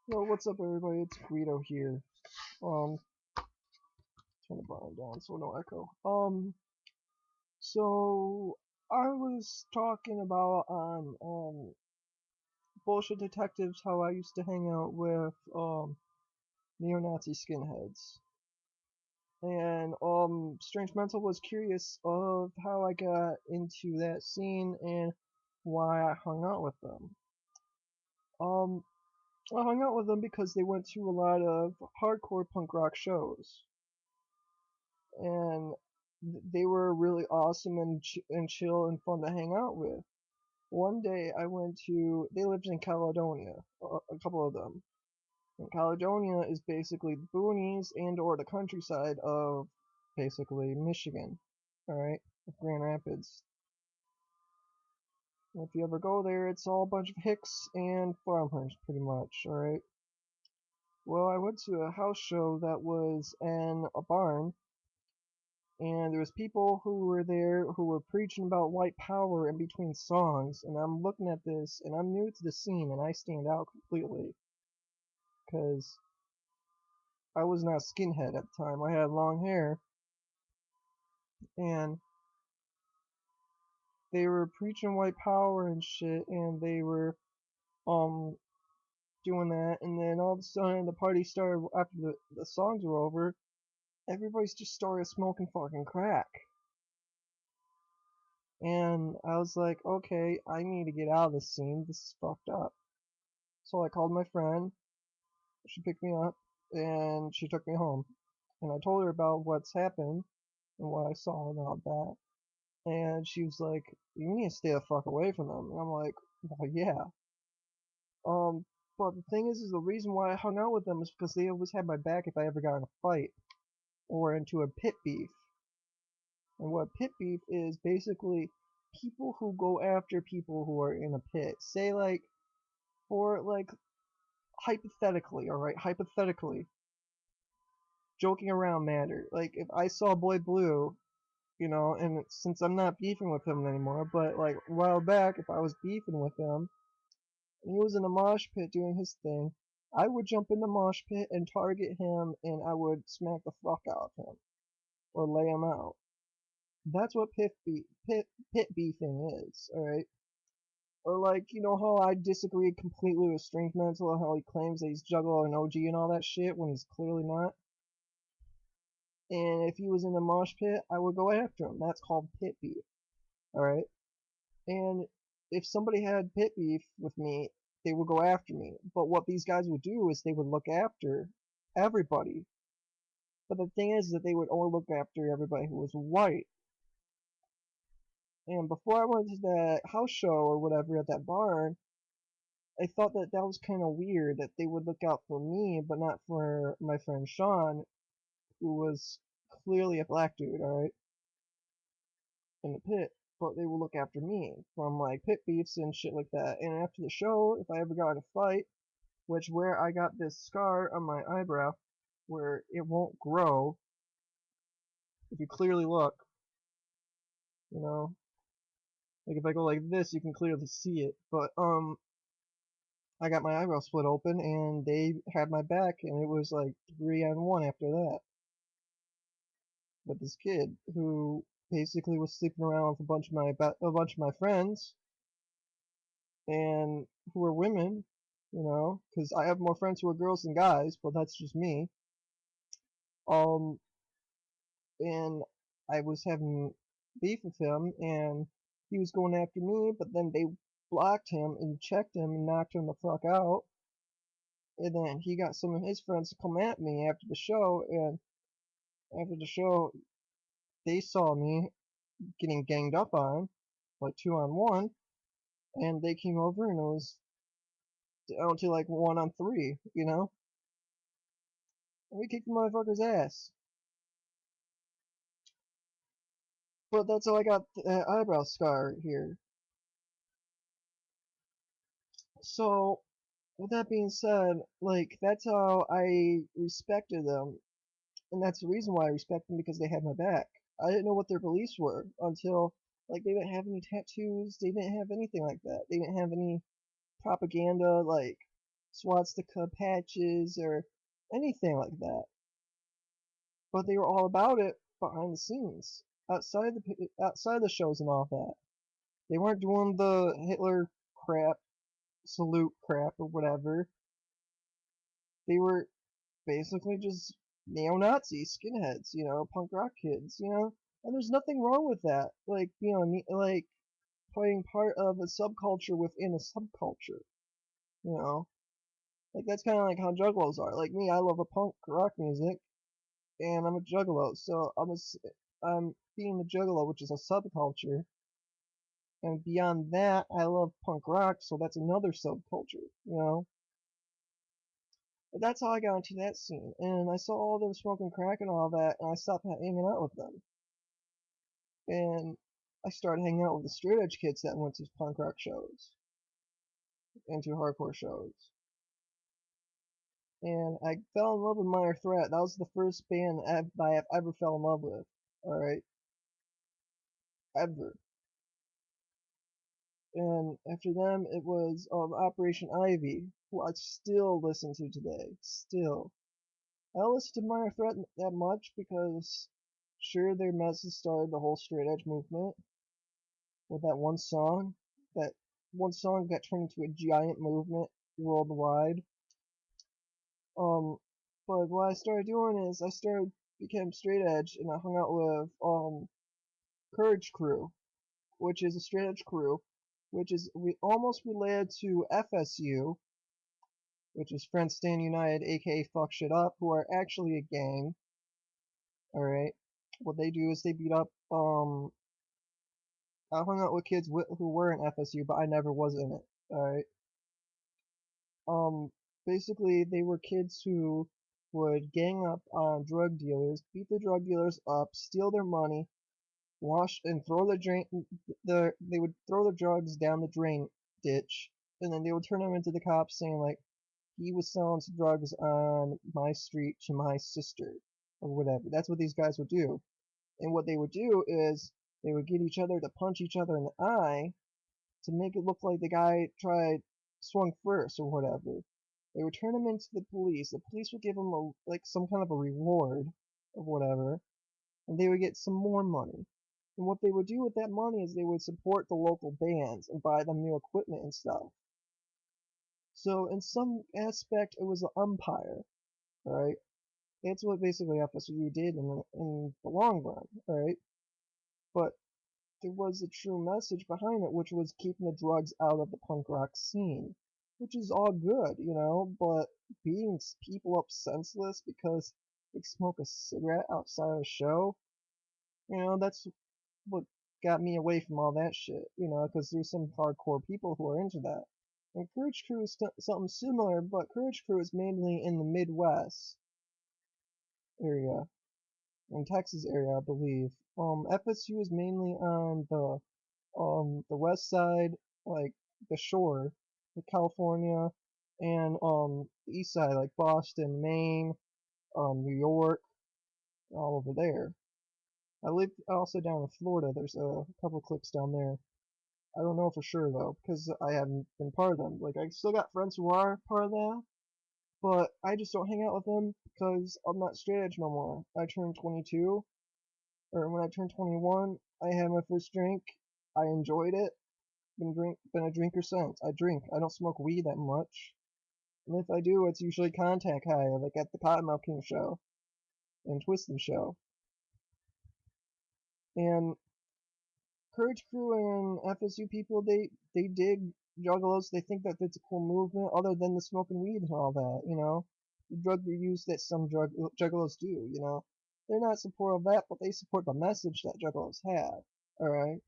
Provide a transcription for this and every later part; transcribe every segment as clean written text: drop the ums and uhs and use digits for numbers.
Well, what's up, everybody? It's Guido here. Um, turn the volume down so no echo. So I was talking about on bullshit detectives how I used to hang out with neo-Nazi skinheads, and Strange Mental was curious of how I got into that scene and why I hung out with them. Um, I hung out with them because they went to a lot of hardcore punk rock shows and they were really awesome and chill and fun to hang out with. One day I went to they lived in Caledonia, a couple of them. And Caledonia is basically the boonies and or the countryside of basically Michigan. All right, Grand Rapids. And if you ever go there, it's all a bunch of hicks and farmers, pretty much. All right. Well, I went to a house show that was in a barn, and there was people who were there who were preaching about white power in between songs, and I'm looking at this and I'm new to the scene and I stand out completely because I was not a skinhead at the time. I had long hair, and they were preaching white power and shit, and they were um doing that, and then all of a sudden the party started after the songs were over. Everybody's just started smoking fucking crack. And I was like, okay, I need to get out of this scene. This is fucked up. So I called my friend. She picked me up and she took me home. And I told her about what's happened and what I saw and all that. And she was like, "You need to stay the fuck away from them." And I'm like, "Well, yeah." But the thing is the reason why I hung out with them is because they always had my back if I ever got in a fight or into a pit beef. And what pit beef is basically people who go after people who are in a pit. Say like, for like hypothetically, all right, hypothetically, joking around matter. Like if I saw Boy Blue, and since I'm not beefing with him anymore, but like a while back, if I was beefing with him and he was in a mosh pit doing his thing, I would jump in the mosh pit and target him, and I would smack the fuck out of him or lay him out. That's what pit beefing is, all right. Or like how I disagree completely with Strange Mental and how he claims that he's Juggalo and OG and all that shit when he's clearly not. And if he was in the mosh pit, I would go after him. That's called pit beef. All right. And if somebody had pit beef with me, they would go after me. But what these guys would do is they would look after everybody. But the thing is that they would only look after everybody who was white. And before I went to that house show or whatever at that barn, I thought that that was kind of weird that they would look out for me, but not for my friend Sean, who was clearly a black dude, alright, in the pit, but they would look after me from like pit beefs and shit like that. And after the show, if I ever got in a fight, which where I got this scar on my eyebrow where it won't grow, if you clearly look, you know, like if I go like this, you can clearly see it. But I got my eyebrow split open, and they had my back, and it was like 3-on-1 after that. But this kid who basically was sleeping around with a bunch of my friends and who were women, because I have more friends who are girls than guys, but that's just me. Um, and I was having beef with him, and he was going after me, but then they blocked him and checked him and knocked him the fuck out. And then he got some of his friends to come at me after the show, and after the show, they saw me getting ganged up on, like 2-on-1, and they came over and it was down to like 1-on-3. And we kicked the motherfucker's ass. But that's how I got the eyebrow scar here. So, with that being said, like, that's how I respected them. And that's the reason why I respect them, because they had my back. I didn't know what their beliefs were until, like, they didn't have any tattoos, they didn't have anything like that. They didn't have any propaganda, like, swastika patches or anything like that. But they were all about it behind the scenes, outside the shows and all that. They weren't doing the Hitler crap, salute crap or whatever. They were basically just neo-Nazi skinheads, punk rock kids, and there's nothing wrong with that. Like, like playing part of a subculture within a subculture, you know. Like that's kind of like how juggalos are. Like me, I love a punk rock music, and I'm a juggalo, so I'm being the juggalo, which is a subculture, and beyond that, I love punk rock, so that's another subculture, But that's how I got into that scene, and I saw all them smoking crack and all that, and I stopped hanging out with them, and I started hanging out with the straight edge kids that went to punk rock shows and to hardcore shows. And I fell in love with Minor Threat. That was the first band I have ever fell in love with. Alright? Ever. And after them, it was Operation Ivy, who I still listen to today. Still. I don't listen to Minor Threat that much because, sure, their message started the whole straight edge movement with that one song. That one song got turned into a giant movement worldwide. Um, but what I started doing is became straight edge, and I hung out with Courage Crew, which is a straight edge crew, which is almost related to FSU, which is Friends Stand United, aka Fuck Shit Up, who are actually a gang. Alright? What they do is they beat up, I hung out with kids who were in FSU, but I never was in it. Alright? Um, Basically, they were kids who would gang up on drug dealers, beat the drug dealers up, steal their money, wash and throw they would throw the drugs down the drain ditch, and then they would turn them into the cops saying like he was selling some drugs on my street to my sister or whatever. That's what these guys would do. And what they would do is they would get each other to punch each other in the eye to make it look like the guy swung first or whatever. They would turn him into the police. The police would give him like some kind of a reward or whatever, and they would get some more money. And what they would do with that money is they would support the local bands and buy them new equipment and stuff. So in some aspect, it was an umpire, right? That's what basically FSU did in the long run, right? But there was a true message behind it, which was keeping the drugs out of the punk rock scene, which is all good, but beating people up senseless because they smoke a cigarette outside of a show, that's what got me away from all that shit, because there's some hardcore people who are into that. And Courage Crew is something similar, but Courage Crew is mainly in the Midwest area, in Texas area, I believe. FSU is mainly on the west side, like the shore, like California, and the east side, like Boston, Maine, New York, all over there. I live also down in Florida. There's a couple cliques down there. I don't know for sure though, because I haven't been part of them. Like I still got friends who are part of that, but I just don't hang out with them because I'm not straight edge no more. I turned 22, or when I turned 21, I had my first drink. I enjoyed it. Been a drinker since. I drink. I don't smoke weed that much, and if I do, it's usually contact high, like at the Cottonmouth King show and Twisted show. And Courage Crew and FSU people, they dig juggalos. They think that it's a cool movement, other than the smoking weed and all that, the drug use that some juggalos do, They're not supportive of that, but they support the message that juggalos have, alright?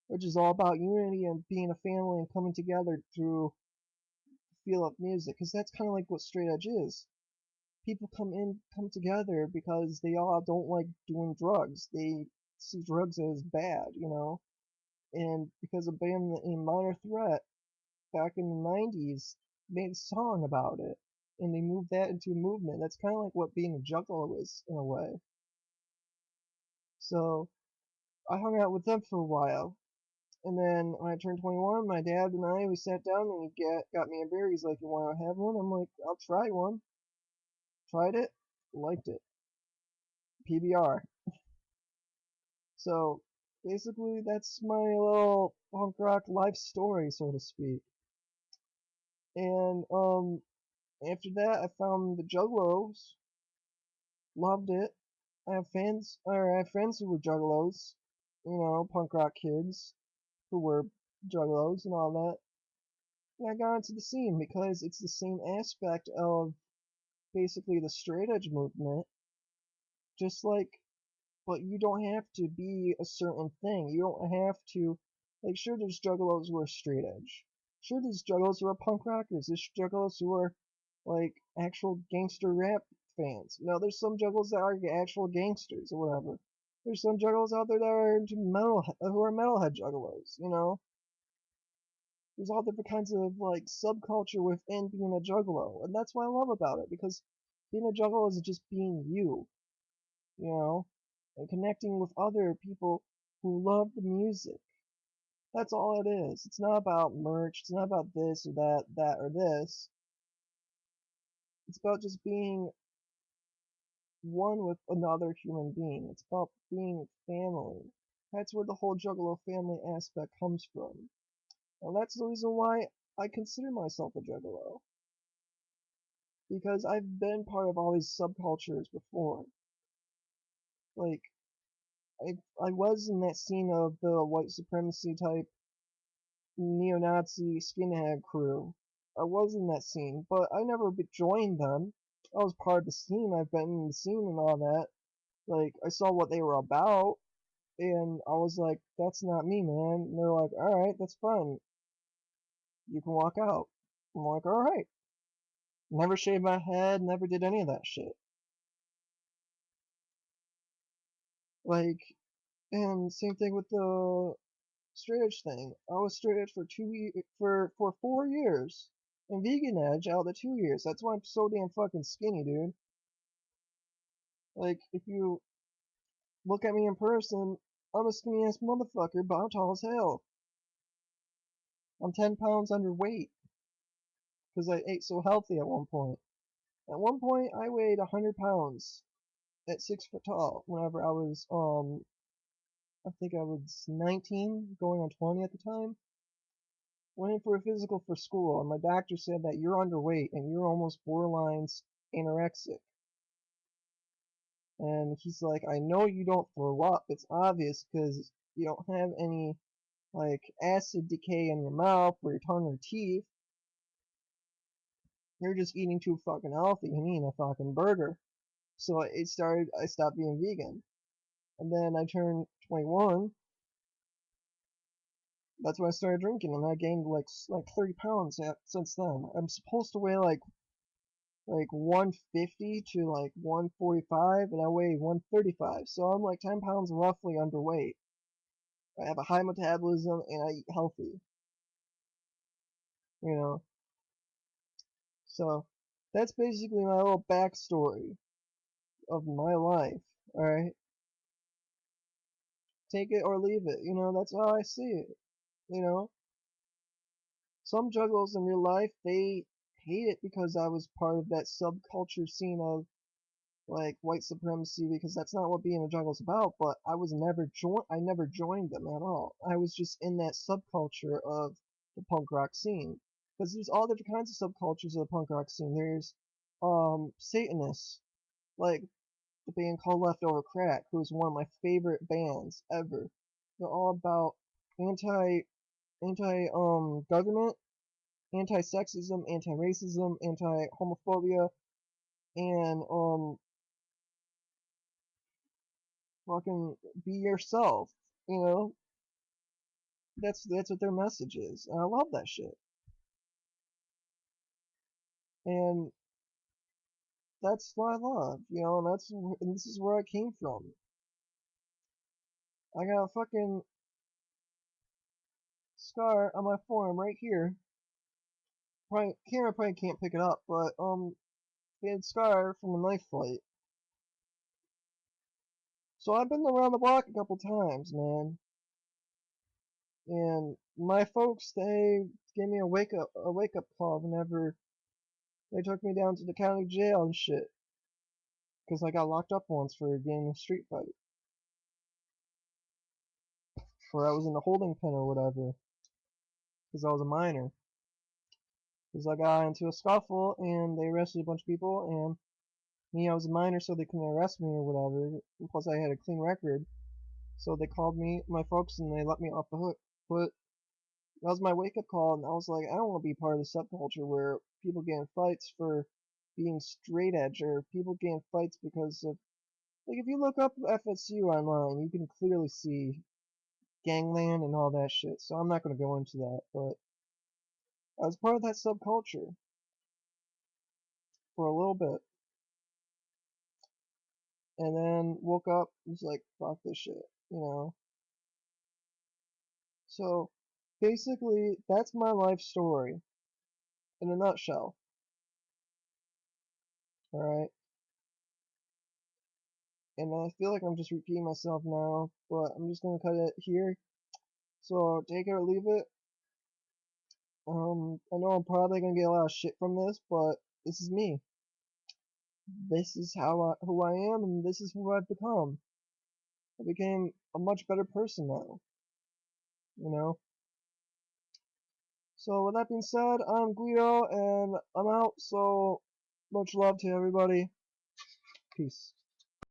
Which is all about unity and being a family and coming together through feel of music, because that's kind of like what straight edge is. People come together because they all don't like doing drugs. They see drugs as bad, and because a band in Minor Threat back in the 90s made a song about it, and they moved that into a movement. That's kind of like what being a juggalo is in a way. So I hung out with them for a while, And then when I turned 21, my dad and I, we sat down and he got me a beer. He's like, "You want to have one?" I'm like, "I'll try one." Tried it, liked it. PBR. So basically, that's my little punk rock life story, so to speak. And after that, I found the Juggalos, loved it. I have friends who were Juggalos, punk rock kids who were Juggalos and all that. And I got into the scene because it's the same aspect of basically the straight edge movement, just like, but you don't have to be a certain thing. You don't have to, like, sure, there's juggalos who are straight edge. Sure, there's juggalos who are punk rockers. There's juggalos who are, like, actual gangster rap fans. Now, there's some juggalos that are actual gangsters or whatever. There's some juggalos out there that are into metal, who are metalhead juggalos. There's all different kinds of, like, subculture within being a juggalo. And that's what I love about it, because being a juggalo is just being you know, and connecting with other people who love the music. That's all it is. It's not about merch. It's not about this or that or this. It's about just being one with another human being. It's about being family. That's where the whole Juggalo family aspect comes from. And that's the reason why I consider myself a Juggalo. Because I've been part of all these subcultures before. Like, I was in that scene of the white supremacy type neo-Nazi skinhead crew. I was in that scene, but I never joined them. I was part of the scene. I've been in the scene and all that. Like, I saw what they were about, and I was like, that's not me, man. And they're like, alright, that's fine. You can walk out. I'm like, alright. Never shaved my head, never did any of that shit. Like, and same thing with the straight edge thing. I was straight edge for 4 years, and vegan edge out of the 2 years. That's why I'm so damn fucking skinny, dude. Like, if you look at me in person, I'm a skinny ass motherfucker, but I'm tall as hell. I'm 10 pounds underweight because I ate so healthy at one point. At one point, I weighed 100 pounds at 6 foot tall. Whenever I think I was 19, going on 20 at the time. Went in for a physical for school, and my doctor said that you're underweight and you're almost borderline anorexic. And he's like, I know you don't throw up. It's obvious because you don't have any, like, acid decay in your mouth or your tongue or teeth. You're just eating too fucking healthy and eating a fucking burger. So I stopped being vegan. And then I turned 21. That's when I started drinking, and I gained like 30 pounds since then. I'm supposed to weigh like 150 to like 145, and I weigh 135. So I'm like 10 pounds roughly underweight. I have a high metabolism and I eat healthy, you know. So that's basically my little backstory of my life. Alright? Take it or leave it. That's how I see it. You know? Some juggalos in real life, they hate it because I was part of that subculture scene of like white supremacy, because that's not what being a juggler's about. But I never joined them at all. I was just in that subculture of the punk rock scene, because there's all different kinds of subcultures of the punk rock scene. There's Satanists, like the band called Leftover Crack, who is one of my favorite bands ever. They're all about anti government, anti sexism, anti racism, anti homophobia, and fucking be yourself. You know, that's what their message is, and I love that shit. And that's what I love. And this is where I came from. I got a fucking scar on my forearm right here. Camera probably can't pick it up, but bad scar from a knife fight. So I've been around the block a couple times, man. And my folks, they gave me a wake up call whenever they took me down to the county jail and shit, because I got locked up once for getting in a street fight, for I was in a holding pen or whatever, because I was a minor. Because I got into a scuffle and they arrested a bunch of people, and me, I was a minor, so they couldn't arrest me or whatever. And plus, I had a clean record, so they called me, my folks, and they let me off the hook. But that was my wake up call, and I was like, I don't want to be part of the subculture where people get in fights for being straight edge, or people get in fights because of, like, if you look up FSU online, you can clearly see gangland and all that shit. So I'm not going to go into that, but I was part of that subculture for a little bit, and then woke up, was like, fuck this shit, you know. So basically, that's my life story in a nutshell. Alright? And I feel like I'm just repeating myself now, but I'm just gonna cut it here. So take it or leave it. I know I'm probably gonna get a lot of shit from this, but this is me. This is who I am, and this is who I've become. I became a much better person now, you know? So with that being said, I'm Guido, and I'm out, so much love to everybody. Peace.